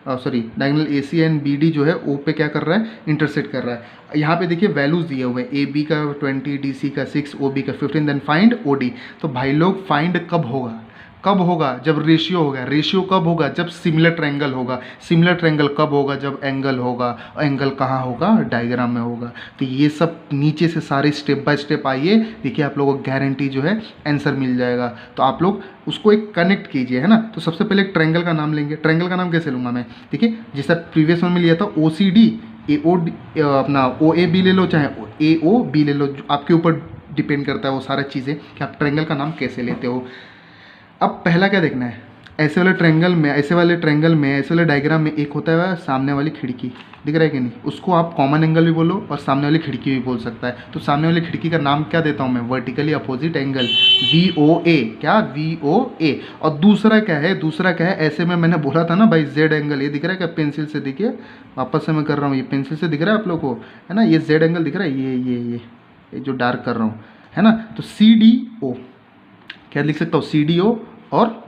diagonal A C and B D जो है ओ पे क्या कर रहा है, इंटरसेक्ट कर रहा है। यहाँ पे देखिए वैल्यूज दिए हुए हैं, ए बी का 20, डी सी का 6, ओ बी का 15, देन फाइंड ओ डी। तो भाई लोग फाइंड कब होगा, कब होगा, जब रेशियो होगा। रेशियो कब होगा, जब सिमिलर ट्रायंगल होगा। सिमिलर ट्रायंगल कब होगा, जब एंगल होगा। एंगल कहाँ होगा, डायग्राम में होगा। तो ये सब नीचे से सारे स्टेप बाय स्टेप आइए, देखिए आप लोगों को गारंटी जो है आंसर मिल जाएगा। तो आप लोग उसको एक कनेक्ट कीजिए, है ना। तो सबसे पहले एक ट्रायंगल का नाम लेंगे। ट्रायंगल का नाम कैसे लूँगा मैं, देखिए जैसा प्रीवियस वन में लिया था, ओ सी डी, ए ओ अपना ओ ए बी ले लो, चाहे ए ओ बी ले लो, आपके ऊपर डिपेंड करता है वो सारा चीज़ें कि आप ट्रायंगल का नाम कैसे लेते हो। अब पहला क्या देखना है, ऐसे वाले ट्रायंगल में, ऐसे वाले डायग्राम में एक होता है सामने वाली खिड़की, दिख रहा है कि नहीं, उसको आप कॉमन एंगल भी बोलो और सामने वाली खिड़की भी बोल सकता है। तो सामने वाली खिड़की का नाम क्या देता हूँ मैं, vertically opposite angle, V O A, क्या, वी ओ ए। और दूसरा क्या है, ऐसे में मैंने बोला था ना भाई जेड एंगल, ये दिख रहा है क्या, पेंसिल से देखिए, वापस से मैं कर रहा हूँ, ये पेंसिल से दिख रहा है आप लोग को, है ना, ये जेड एंगल दिख रहा है, ये जो डार्क कर रहा हूँ, है ना। तो सी डी ओ, क्या लिख सकता हूँ, सी डी ओ और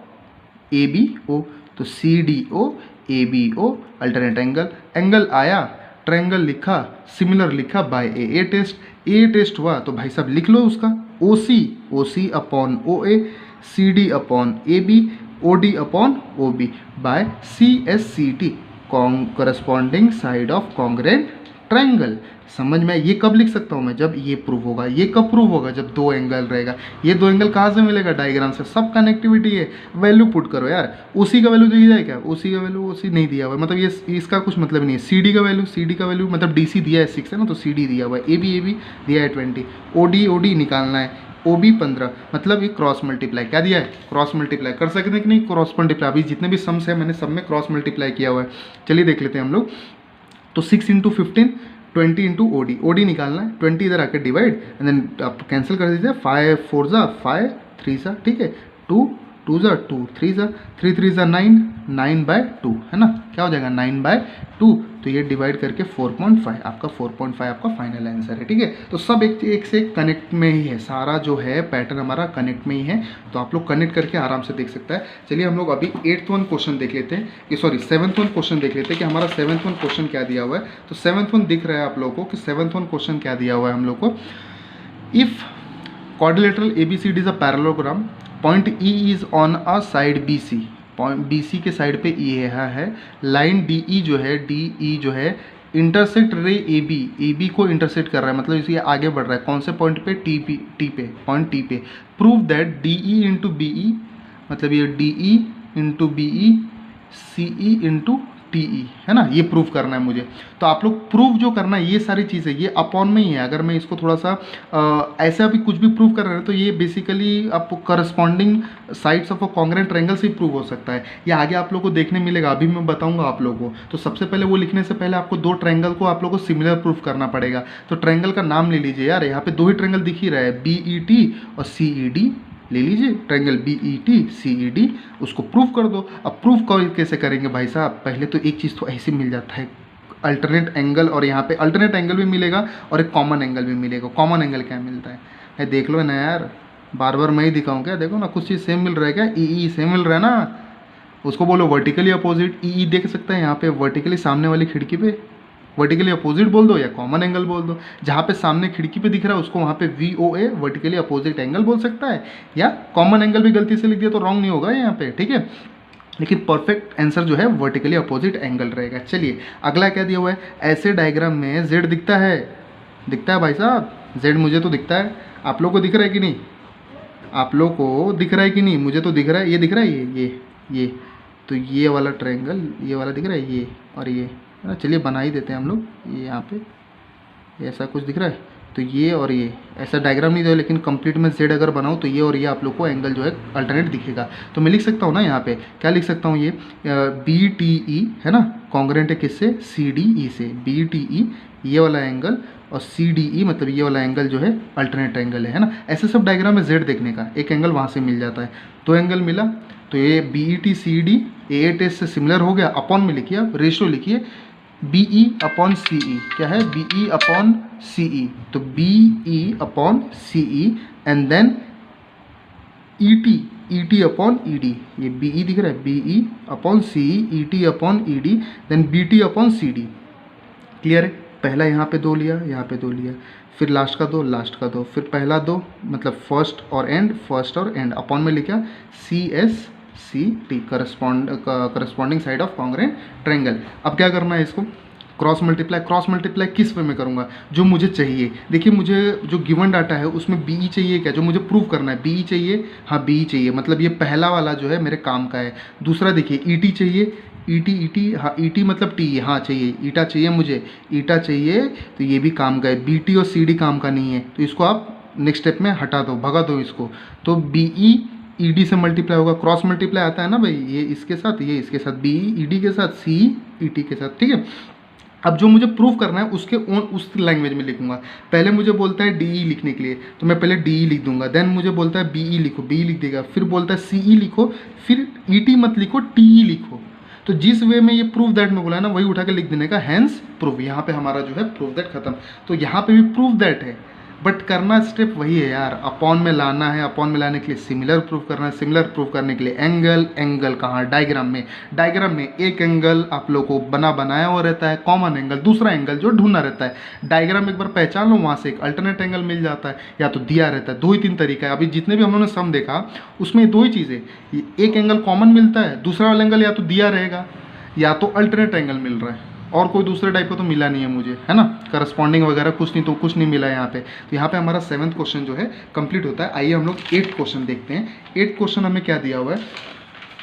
ए बी ओ। तो C D O A B O alternate angle, angle आया, ट्रायंगल लिखा, सिमिलर लिखा बाय ए टेस्ट हुआ, तो भाई साहब लिख लो उसका O C upon O A, C D upon A B, O D upon O B by C S C T, corresponding side of congruent triangle. समझ में, ये कब लिख सकता हूँ मैं, जब ये प्रूव होगा। ये कब प्रूव होगा, जब दो एंगल रहेगा। ये दो एंगल कहाँ से मिलेगा, डायग्राम से, सब कनेक्टिविटी है। वैल्यू पुट करो यार, उसी का वैल्यू दिया जाए क्या, उसी का वैल्यू उसी नहीं दिया हुआ है, मतलब ये इसका कुछ मतलब नहीं है। सी डी का वैल्यू मतलब डी सी दिया है 6 है ना, तो सी डी दिया हुआ है, ए बी दिया है 20, ओ डी निकालना है, ओ बी 15, मतलब ये क्रॉस मल्टीप्लाई क्या दिया है, क्रॉस मल्टीप्लाई कर सकते हैं कि नहीं, क्रॉस मल्टीप्लाई। अभी जितने भी सम्स है मैंने सब में क्रॉस मल्टीप्लाई किया हुआ है। चलिए देख लेते हैं हम लोग। तो 6 इंटू 15, 20 इंटू ओ डी निकालना है, 20 इधर आके डिवाइड एंड देन आप कैंसिल कर दीजिए, 5 4 जा 5 3 जा, ठीक है, 2 2 जा 2 3 जा 3 3 जा 9 9/2, है ना, क्या हो जाएगा 9/2। तो ये डिवाइड करके 4.5, आपका 4.5 आपका फाइनल आंसर है, ठीक है। तो सब एक से एक कनेक्ट में ही है, सारा जो है पैटर्न हमारा कनेक्ट में ही है, तो आप लोग कनेक्ट करके आराम से देख सकता है। चलिए हम लोग अभी 8th वन क्वेश्चन देख लेते हैं, कि सॉरी 7th वन क्वेश्चन देख लेते हैं कि हमारा 7th वन क्वेश्चन क्या दिया हुआ है। तो 7th वन दिख रहा है आप लोगों को कि 7th वन क्वेश्चन क्या दिया हुआ है हम लोग को। If quadrilateral ABCD is a parallelogram, point E is on a side BC, point BC के साइड पे E है लाइन DE जो है इंटरसेक्ट रे ए बी को इंटरसेक्ट कर रहा है, मतलब इसे आगे बढ़ रहा है कौन से पॉइंट पे, टी पे, पॉइंट टी पे। Prove that D E into B E, मतलब ये D E into B E C E into T E, है ना, ये प्रूव करना है मुझे। तो आप लोग प्रूव जो करना है ये सारी चीज़ें ये अपॉन में ही है। अगर मैं इसको थोड़ा सा ऐसा भी कुछ भी प्रूव कर रहे हैं तो ये बेसिकली आपको corresponding sides of a congruent triangle से ही प्रूव हो सकता है। ये आगे आप लोगों को देखने मिलेगा, अभी मैं बताऊंगा आप लोगों को। तो सबसे पहले वो लिखने से पहले आपको दो ट्रायंगल को आप लोगों को सिमिलर प्रूव करना पड़ेगा। तो ट्रायंगल का नाम ले लीजिए यार, यहाँ पे दो ही ट्रायंगल दिख ही रहा है, बी ई टी और सी ई डी ले लीजिए। Triangle B E T C E D, उसको प्रूव कर दो। अब प्रूव कैसे करेंगे भाई साहब, पहले तो एक चीज़ तो ऐसे मिल जाता है अल्टरनेट एंगल, और यहाँ पे अल्टरनेट एंगल भी मिलेगा और एक कॉमन एंगल भी मिलेगा। कॉमन एंगल क्या मिलता है देख लो ना यार, बार बार मैं ही दिखाऊँ क्या, देखो ना कुछ चीज़ सेम मिल रहा है क्या, ई सेम मिल रहा है ना, उसको बोलो वर्टिकली अपोजिट। ई देख सकते हैं यहाँ पे वर्टिकली सामने वाली खिड़की पे वर्टिकली अपोजिट बोल दो या कॉमन एंगल बोल दो। जहाँ पे सामने खिड़की पे दिख रहा है उसको वहाँ पे we O A vertically opposite angle बोल सकता है, या कॉमन एंगल भी गलती से लिख दिया तो रॉन्ग नहीं होगा यहाँ पे, ठीक है। लेकिन परफेक्ट आंसर जो है वर्टिकली अपोजिट एंगल रहेगा। चलिए अगला क्या दिया हुआ है, ऐसे डायग्राम में जेड दिखता है भाई साहब, जेड मुझे तो दिखता है, आप लोग को दिख रहा है कि नहीं, आप लोग को दिख रहा है कि नहीं, मुझे तो दिख रहा है, ये दिख रहा है, ये तो ये वाला ट्रायंगल, ये वाला दिख रहा है, ये और ये, चलिए बना ही देते हैं हम लोग। ये यहाँ पे ऐसा कुछ दिख रहा है, तो ये और ये ऐसा डायग्राम नहीं दो, लेकिन कंप्लीट में जेड अगर बनाऊँ तो ये और ये आप लोग को एंगल जो है अल्टरनेट दिखेगा। तो मैं लिख सकता हूँ ना यहाँ पे, क्या लिख सकता हूँ, ये बी टी ई है ना, कॉन्ग्रेंट है किससे, सी डी ई से। बी टी ई ये वाला एंगल और सी डी ई मतलब ये वाला एंगल जो है अल्टरनेट एंगल है ना। ऐसे सब डायग्राम में जेड देखने का एक एंगल वहाँ से मिल जाता है। दो एंगल मिला तो ये B E T C D A test से सिमिलर हो गया। अपॉन में लिखिए, आप रेशियो लिखिए, बी ई अपॉन सी ई, क्या है, B E upon C E, तो B E upon C E and then E T upon E D, ये बी ई दिख रहा है, B E upon C E T upon E D, then B T upon C D. Clear है, पहला यहाँ पे दो लिया, यहाँ पे दो लिया, फिर लास्ट का दो, लास्ट का दो, फिर पहला दो, मतलब फर्स्ट और एंड, अपॉन में लिखा C S C T, corresponding side of congruent triangle. अब क्या करना है, इसको क्रॉस मल्टीप्लाई किस वे में करूँगा, जो मुझे चाहिए। देखिए मुझे जो गिवन डाटा है उसमें बी ई चाहिए, क्या जो मुझे प्रूव करना है, बी ई चाहिए, हाँ बी ई चाहिए, मतलब ये पहला वाला जो है मेरे काम का है। दूसरा देखिए ई टी चाहिए, ई टी हाँ ई टी मतलब टी, हाँ चाहिए, ईटा चाहिए मुझे, ईटा चाहिए, तो ये भी काम का है। बी टी और सी डी काम का नहीं है, तो इसको आप नेक्स्ट स्टेप में हटा दो, भगा दो इसको। तो बी ई ई डी से मल्टीप्लाई होगा, क्रॉस मल्टीप्लाई आता है ना भाई, ये इसके साथ, ये इसके साथ, बी ई डी के साथ, सी ई टी के साथ, ठीक है। अब जो मुझे प्रूफ करना है उसके उस लैंग्वेज में लिखूंगा। पहले मुझे बोलता है डी ई लिखने के लिए, तो मैं पहले डी ई लिख दूंगा, देन मुझे बोलता है बी ई लिखो, बी ई लिख देगा, फिर बोलता है सी ई लिखो, फिर ई टी मत लिखो, टी ई लिखो। तो जिस वे में ये प्रूफ दैट में बोला है ना, वही उठा के लिख देने का, हैंस प्रूफ। यहाँ पे हमारा जो है प्रूफ दैट खत्म। तो यहाँ पे भी प्रूफ दैट है, बट करना स्टेप वही है यार, अपॉन में लाना है, अपॉन में लाने के लिए सिमिलर प्रूफ करना है, सिमिलर प्रूफ करने के लिए एंगल कहाँ, डायग्राम में एक एंगल आप लोग को बनाया हुआ रहता है, कॉमन एंगल, दूसरा एंगल जो ढूंढना रहता है। डायग्राम एक बार पहचान लो, वहाँ से एक अल्टरनेट एंगल मिल जाता है, या तो दिया रहता है। दो ही तीन तरीका है, अभी जितने भी हम लोगों ने सम देखा उसमें दो ही चीज़ें, एक एंगल कॉमन मिलता है, दूसरा वाला एंगल या तो दिया रहेगा या तो अल्टरनेट एंगल मिल रहा है, और कोई दूसरे टाइप का तो मिला नहीं है मुझे, है ना, करस्पॉन्डिंग वगैरह कुछ नहीं मिला यहाँ पे। तो यहाँ पे हमारा 7th क्वेश्चन जो है कंप्लीट होता है। आइए हम लोग 8th क्वेश्चन देखते हैं। 8th क्वेश्चन हमें क्या दिया हुआ है,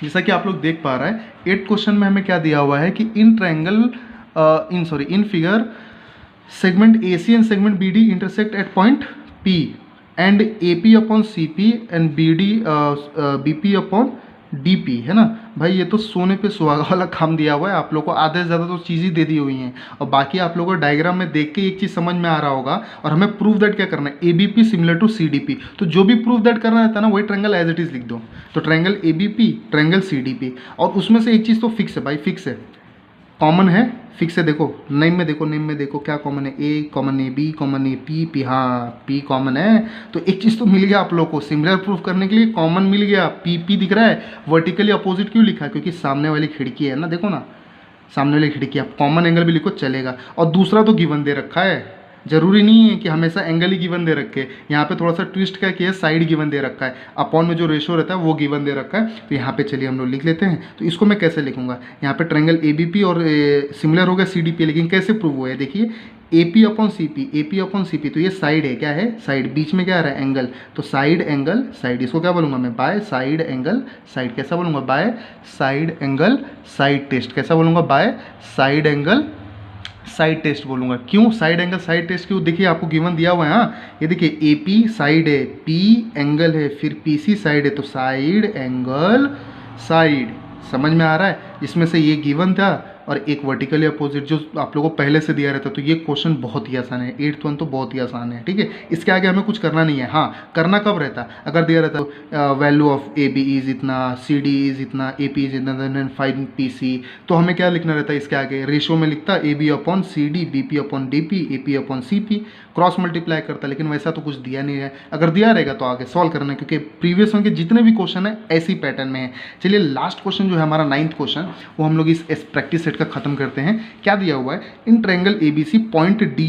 जैसा कि आप लोग देख पा रहा है 8th क्वेश्चन में हमें क्या दिया हुआ है कि in figure segment A C and segment B D intersect at point P and A P upon C P and B P upon DP, है ना। भाई ये तो सोने पे सुहागा वाला काम दिया हुआ है, आप लोग को आधे से ज़्यादा तो चीज़ ही दे दी हुई हैं, और बाकी आप लोगों को डायग्राम में देख के एक चीज़ समझ में आ रहा होगा। और हमें प्रूफ दैट क्या करना है, A B P similar to C D P. तो जो भी प्रूफ दैट करना रहता है ना, वही ट्रायंगल एज इट इज़ लिख दो। तो triangle A B P, triangle C D P, और उसमें से एक चीज़ तो फिक्स है भाई, फिक्स है, कॉमन है, फिक्स है। देखो नेम में देखो क्या कॉमन है, ए कॉमन है, बी कॉमन है, पी हाँ पी कॉमन है। तो एक चीज़ तो मिल गया आप लोग को, सिमिलर प्रूफ करने के लिए कॉमन मिल गया, पी दिख रहा है। वर्टिकली अपोजिट क्यों लिखा है, क्योंकि सामने वाली खिड़की है ना, देखो ना सामने वाली खिड़की, आप कॉमन एंगल भी लिखो चलेगा। और दूसरा तो गिवन दे रखा है, जरूरी नहीं है कि हमेशा एंगल ही गिवन दे रखे, यहाँ पे थोड़ा सा ट्विस्ट क्या किया है, साइड गिवन दे रखा है, अपॉन में जो रेशो रहता है वो गिवन दे रखा है। तो यहाँ पे चलिए हम लोग लिख लेते हैं। तो इसको मैं कैसे लिखूंगा, यहाँ पे ट्रायंगल ABP और सिमिलर हो गया CDP, लेकिन कैसे प्रूव हुआ है देखिए, AP अपॉन CP, तो ये साइड है, क्या है साइड, बीच में क्या आ रहा है एंगल, तो साइड एंगल साइड, इसको क्या बोलूँगा मैं, बाय साइड एंगल साइड, कैसा बोलूँगा, by side angle side test, कैसा बोलूँगा, by side angle side test बोलूँगा। क्यों साइड एंगल साइड टेस्ट, क्यों, देखिए आपको गिवन दिया हुआ है, हाँ ये देखिए AP साइड है, P एंगल है, फिर PC साइड है, तो साइड एंगल साइड, समझ में आ रहा है। इसमें से ये गिवन था और एक वर्टिकली अपोजिट जो आप लोगों को पहले से दिया रहता, तो ये क्वेश्चन बहुत ही आसान है, 8th वन तो बहुत ही आसान है, ठीक है। इसके आगे हमें कुछ करना नहीं है, हाँ करना कब रहता, अगर दिया रहता वैल्यू ऑफ AB इज इतना, CD इज इतना, AP इज इतना, देन फाइंड PC, तो हमें क्या लिखना रहता है इसके आगे, रेशो में लिखता AB upon CD, BP upon DP, AP upon CP, cross multiply करता, लेकिन वैसा तो कुछ दिया नहीं है। अगर दिया रहेगा तो आगे सॉल्व करना है, क्योंकि प्रीवियस के जितने भी क्वेश्चन है ऐसी पैटर्न में है। चलिए लास्ट क्वेश्चन जो है हमारा 9th क्वेश्चन, वो हम लोग इस प्रैक्टिस सेट का खत्म करते हैं। क्या दिया हुआ है, in triangle ABC point D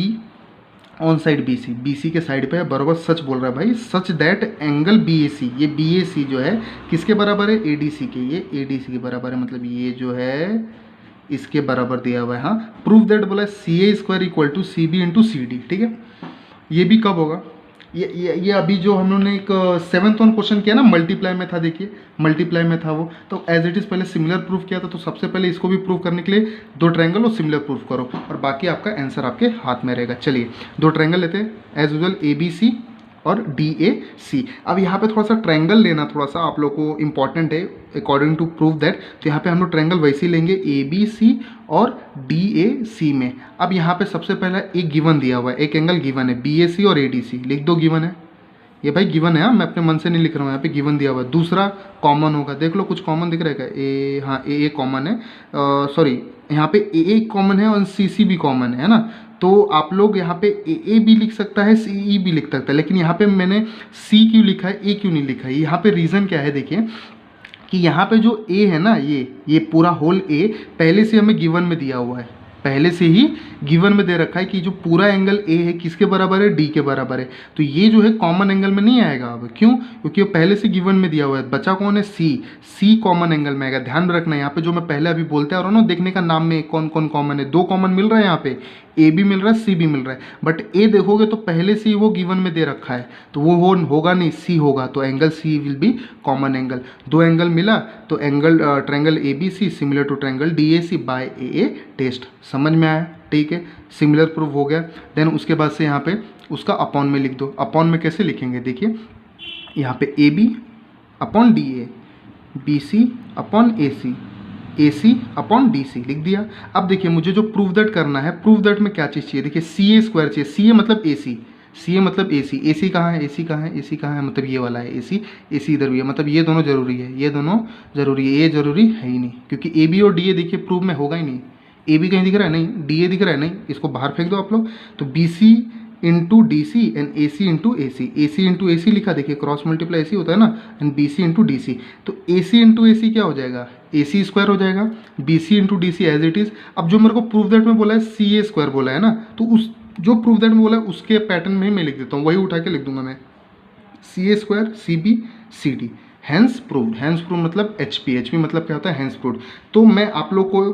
on side BC के साइड पे है, बराबर सच बोल रहा है भाई, सच दैट एंगल BAC, ये BAC जो है किसके बराबर है, ADC के, ये ADC के बराबर है, मतलब ये जो है इसके बराबर दिया हुआ है। हाँ प्रूव दैट बोला CA square equal to CB into CD, ठीक है। ये भी कब होगा, ये अभी जो हम लोग ने एक 7th वन क्वेश्चन किया ना, मल्टीप्लाई में था, देखिए मल्टीप्लाई में था वो, तो एज इट इज़ पहले सिमिलर प्रूफ किया था, तो सबसे पहले इसको भी प्रूफ करने के लिए दो ट्रायंगल और सिमिलर प्रूफ करो, और बाकी आपका आंसर आपके हाथ में रहेगा। चलिए दो ट्रायंगल लेते हैं एज यूजुअल, ABC और DAC। अब यहाँ पे थोड़ा सा ट्रायंगल लेना थोड़ा सा आप लोग को इंपॉर्टेंट है अकॉर्डिंग टू प्रूव दैट, तो यहाँ पे हम लोग ट्रायंगल वैसे ही लेंगे ABC और DAC में। अब यहाँ पे सबसे पहला एक गिवन दिया हुआ है, एक एंगल गिवन है BAC और ADC, लिख दो गिवन है, ये भाई गिवन है, मैं अपने मन से नहीं लिख रहा हूँ, यहाँ पे गिवन दिया हुआ है। दूसरा कॉमन होगा, देख लो कुछ कॉमन दिख रहा है क्या, ए, हाँ ए कॉमन है, सॉरी यहाँ पे ए कॉमन है और CC भी कॉमन है ना, तो आप लोग यहाँ पे ए भी लिख सकता है, CE भी लिख सकता है, लेकिन यहाँ पे मैंने C क्यों लिखा है, A क्यों नहीं लिखा है, यहाँ पे रीज़न क्या है देखिए, कि यहाँ पे जो A है ना, ये पूरा होल A पहले से हमें गिवन में दिया हुआ है, पहले से ही गिवन में दे रखा है कि जो पूरा एंगल A है किसके बराबर है, D के बराबर है, तो ये जो है कॉमन एंगल में नहीं आएगा। अब क्यों, क्योंकि वो पहले से गिवन में दिया हुआ है। बचा कौन है, C कॉमन एंगल में आएगा। ध्यान रखना यहाँ पे जो मैं पहले अभी बोलते आ रहा हूँ ना, देखने का नाम में कौन कौन कॉमन है, दो कॉमन मिल रहा है यहाँ पे, A भी मिल रहा है, C भी मिल रहा है, बट A देखोगे तो पहले से ही वो गिवन में दे रखा है, तो वो होगा नहीं, C होगा, तो angle C will be common angle. दो एंगल मिला तो angle triangle ABC similar to triangle DAC by AA test, समझ में आया, ठीक है, सिमिलर प्रूफ हो गया। देन उसके बाद से यहाँ पे उसका अपॉन में लिख दो। अपॉन में कैसे लिखेंगे देखिए, यहाँ पे AB upon DA, BC upon AC, AC upon DC लिख दिया। अब देखिए मुझे जो प्रूव दैट करना है, प्रूव दैट में क्या चीज़ चाहिए, देखिए CA स्क्वायर चाहिए, CA मतलब AC, CA मतलब AC, AC कहाँ है, AC कहाँ है, AC कहाँ है, मतलब ये वाला है AC, AC इधर भी है, मतलब ये दोनों जरूरी है, ये दोनों जरूरी है, ये जरूरी है ही नहीं, क्योंकि AB और DA देखिए प्रूव में होगा ही नहीं। AB कहीं दिख रहा है नहीं, DA दिख रहा है नहीं, इसको बाहर फेंक दो आप लोग, तो BC into DC and AC into AC, AC into AC लिखा, देखिए क्रॉस मल्टीप्लाई AC होता है ना, एंड BC इंटू DC, तो AC इंटू AC क्या हो जाएगा, AC स्क्वायर हो जाएगा, BC into DC as it is. अब जो मेरे को प्रूफ दैट में बोला है CA स्क्वायर बोला है ना, तो उस जो प्रूफ दैट में बोला है उसके पैटर्न में ही मैं लिख देता हूँ, वही उठा के लिख दूंगा मैं, CA square CB CD, hence proved. Hence proved मतलब HP मतलब क्या होता है, हैंस प्रूव्ड। तो मैं आप लोग को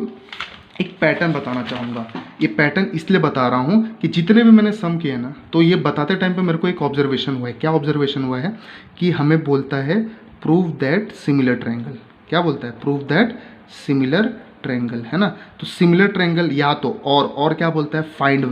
एक पैटर्न बताना चाहूँगा, ये पैटर्न इसलिए बता रहा हूँ कि जितने भी मैंने सम किए ना, तो ये बताते टाइम पे मेरे को एक ऑब्जर्वेशन हुआ है। क्या ऑब्जर्वेशन हुआ है कि हमें बोलता है प्रूव दैट सिमिलर ट्रायंगल, क्या बोलता है, प्रूव दैट सिमिलर ट्रायंगल, है ना। तो सिमिलर ट्रायंगल या तो और क्या बोलता है, फाइंड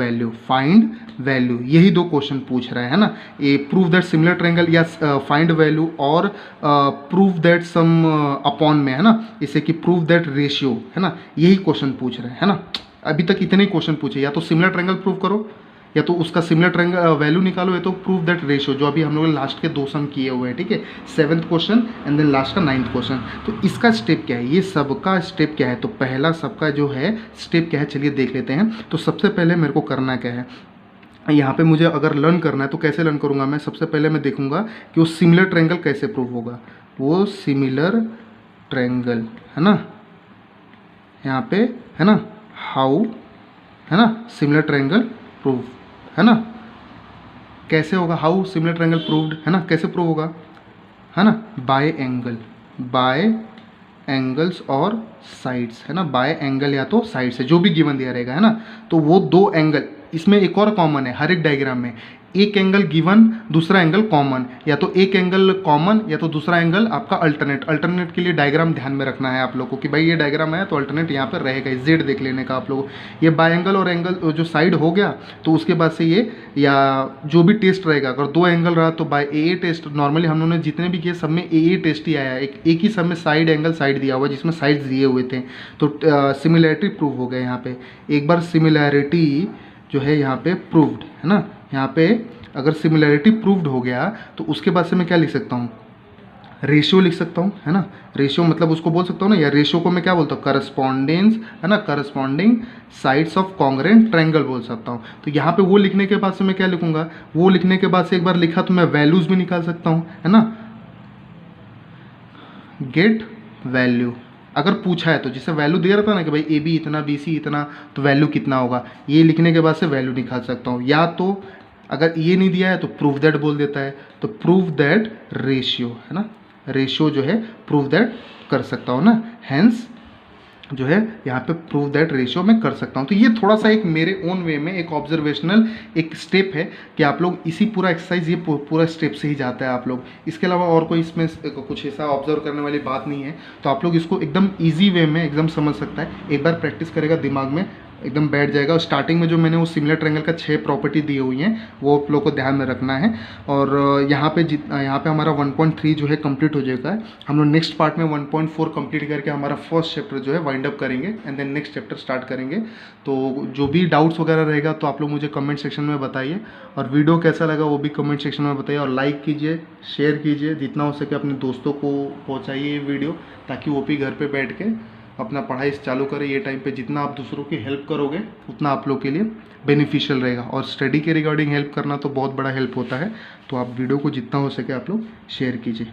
वैल्यू, यही दो क्वेश्चन पूछ रहा है ना, ये प्रूव दैट सिमिलर ट्रायंगल या फाइंड वैल्यू और प्रूव दैट सम अपॉन में, है ना, इसे कि प्रूव दैट रेशियो, है ना, यही क्वेश्चन पूछ रहे हैं ना। अभी तक इतने ही क्वेश्चन पूछे, या तो सिमिलर ट्रायंगल प्रूव करो, या तो उसका सिमिलर ट्रायंगल वैल्यू निकालो, या तो प्रूव दैट रेशियो, जो अभी हम लोग लास्ट के 2 सम किए हुए हैं, ठीक है, 7th question and then last का 9th क्वेश्चन। तो इसका स्टेप क्या है, ये सबका स्टेप क्या है, तो पहला सबका जो है स्टेप क्या है, चलिए देख लेते हैं। तो सबसे पहले मेरे को करना क्या है, यहाँ पे मुझे अगर लर्न करना है तो कैसे लर्न करूँगा मैं, सबसे पहले मैं देखूँगा कि वो सिमिलर ट्रायंगल कैसे प्रूव होगा, वो सिमिलर ट्रायंगल, है ना, यहाँ पे है ना, हाउ, है ना, सिमिलर ट्रायंगल प्रूव, है ना। कैसे होगा, हाउ सिमिलर ट्रायंगल प्रूव्ड, है ना, कैसे प्रूव होगा, है ना, बाय एंगल, बाय एंगल्स और साइड्स, है ना, बाय एंगल या तो साइड से, जो भी गिवन दिया रहेगा, है ना। तो वो दो एंगल, इसमें एक और कॉमन है हर एक डायग्राम में, एक एंगल गिवन दूसरा एंगल कॉमन, या तो एक एंगल कॉमन या तो दूसरा एंगल आपका अल्टरनेट। अल्टरनेट के लिए डायग्राम ध्यान में रखना है आप लोगों को कि भाई ये डायग्राम है तो अल्टरनेट यहाँ पर रहेगा, जेड देख लेने का आप लोग। ये बाय एंगल और एंगल जो साइड हो गया, तो उसके बाद से ये या जो भी टेस्ट रहेगा, अगर दो एंगल रहा तो बाय ए टेस्ट। नॉर्मली हम लोगों ने जितने भी किए सब में ए टेस्ट ही आया है, एक ही सब में साइड एंगल साइड दिया हुआ है जिसमें साइड्स दिए हुए थे, तो सिमिलैरिटी प्रूव हो गया यहाँ पे। एक बार सिमिलैरिटी जो है यहाँ पे प्रूव्ड, है ना। यहाँ पे अगर सिमिलैरिटी प्रूव्ड हो गया तो उसके बाद से मैं क्या लिख सकता हूँ, रेशियो लिख सकता हूँ, है ना। रेशियो मतलब उसको बोल सकता हूँ ना, या रेशियो को मैं क्या बोलता हूँ, करस्पॉन्डेंस, है ना, corresponding sides of congruent triangle बोल सकता हूँ। तो यहाँ पे वो लिखने के बाद से मैं क्या लिखूंगा, वो लिखने के बाद से एक बार लिखा तो मैं वैल्यूज भी निकाल सकता हूँ, है ना, गेट वैल्यू। अगर पूछा है तो, जिसे वैल्यू दे रहा था ना कि भाई ए बी इतना, बी सी इतना, तो वैल्यू कितना होगा, ये लिखने के बाद से वैल्यू निकाल सकता हूँ। या तो अगर ये नहीं दिया है तो प्रूव दैट बोल देता है, तो प्रूव दैट रेशियो, है ना, रेशियो जो है प्रूव दैट कर सकता हूँ ना, हैंस जो है यहाँ पे प्रूव दैट रेशियो मैं कर सकता हूँ। तो ये थोड़ा सा एक मेरे ओन वे में एक ऑब्जर्वेशनल एक स्टेप है कि आप लोग इसी पूरा एक्सरसाइज ये पूरा स्टेप से ही जाता है आप लोग, इसके अलावा और कोई इसमें कुछ ऐसा ऑब्जर्व करने वाली बात नहीं है। तो आप लोग इसको एकदम ईजी वे में एकदम समझ सकता है, एक बार प्रैक्टिस करेगा दिमाग में एकदम बैठ जाएगा। और स्टार्टिंग में जो मैंने वो सिमिलर ट्रायंगल का 6 प्रॉपर्टी दी हुई हैं वो आप लोग को ध्यान में रखना है। और यहाँ पे हमारा 1.3 जो है कंप्लीट हो जाएगा। हम लोग नेक्स्ट पार्ट में 1.4 कंप्लीट करके हमारा फर्स्ट चैप्टर जो है वाइंड अप करेंगे and then next chapter start करेंगे। तो जो भी डाउट्स वगैरह रहेगा तो आप लोग मुझे कमेंट सेक्शन में बताइए, और वीडियो कैसा लगा वो भी कमेंट सेक्शन में बताइए, और लाइक कीजिए, शेयर कीजिए, जितना हो सके अपने दोस्तों को पहुँचाइए ये वीडियो, ताकि वो भी घर पर बैठ के अपना पढ़ाई चालू करें। ये टाइम पे जितना आप दूसरों की हेल्प करोगे उतना आप लोग के लिए बेनिफिशियल रहेगा, और स्टडी के रिगार्डिंग हेल्प करना तो बहुत बड़ा हेल्प होता है। तो आप वीडियो को जितना हो सके आप लोग शेयर कीजिए।